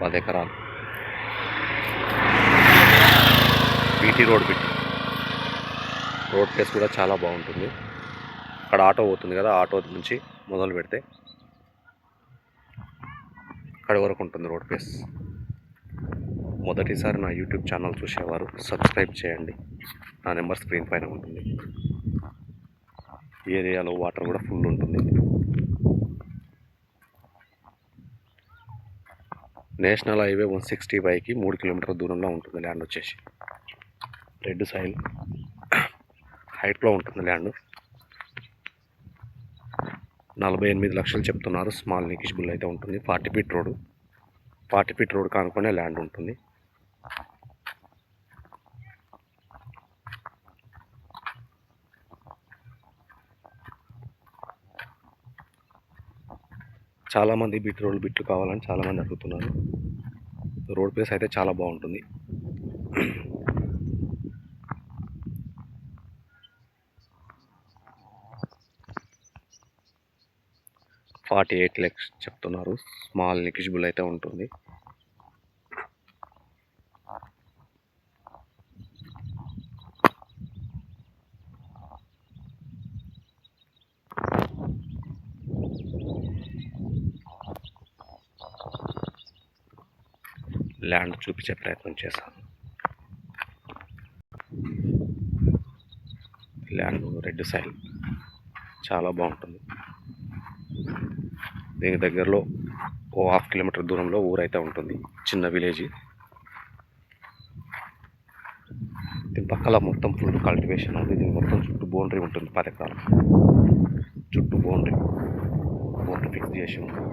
10 ఎకరాలు. BT road road place కూడా చాలా బాగుంటుంది. అక్కడ ఆటో పోతుంది కదా, ఆటో నుంచి మొదలు పెడితే అక్కడి వరకు ఉంటుంది రోడ్ ప్లేస్. మొదటిసారి నా యూట్యూబ్ ఛానల్ చూసేవారు సబ్స్క్రైబ్ చేయండి. నా నెంబర్ స్క్రీన్ పైన ఉంటుంది. ఈ ఏరియాలో వాటర్ కూడా ఫుల్ ఉంటుంది. నేషనల్ హైవే 165కి 3 కిలోమీటర్ల దూరంలో ఉంటుంది ల్యాండ్ వచ్చేసి. రెడ్ సాయిల్ హైట్లో ఉంటుంది ల్యాండ్. 48 లక్షలు చెప్తున్నారు. స్మాల్ నెగిషిబుల్ అయితే ఉంటుంది. 40 ఫీట్ రోడ్, 40 ఫీట్ రోడ్ కానుకునే ల్యాండ్ ఉంటుంది. చాలామంది బిట్లు కావాలని చాలామంది అడుగుతున్నారు. రోడ్ ప్లేస్ అయితే చాలా బాగుంటుంది. 48 lakhs చెప్తున్నారు. స్మాల్ నెగిషిబుల్ అయితే ఉంటుంది. ల్యాండ్ చూపించే ప్రయత్నం చేశాను. ల్యాండ్ రెడ్ సాయిల్ చాలా బాగుంటుంది. దీని దగ్గరలో ఓ 1/2 కిలోమీటర్ దూరంలో ఊరైతే ఉంటుంది. చిన్న విలేజ్. దీని పక్కల మొత్తం ఫుల్ కల్టివేషన్ ఉంది. దీని మొత్తం చుట్టూ బౌండరీ ఉంటుంది. 10 ఎకరాలు చుట్టూ బౌండరీ ఫిక్స్ చేసి ఉంది.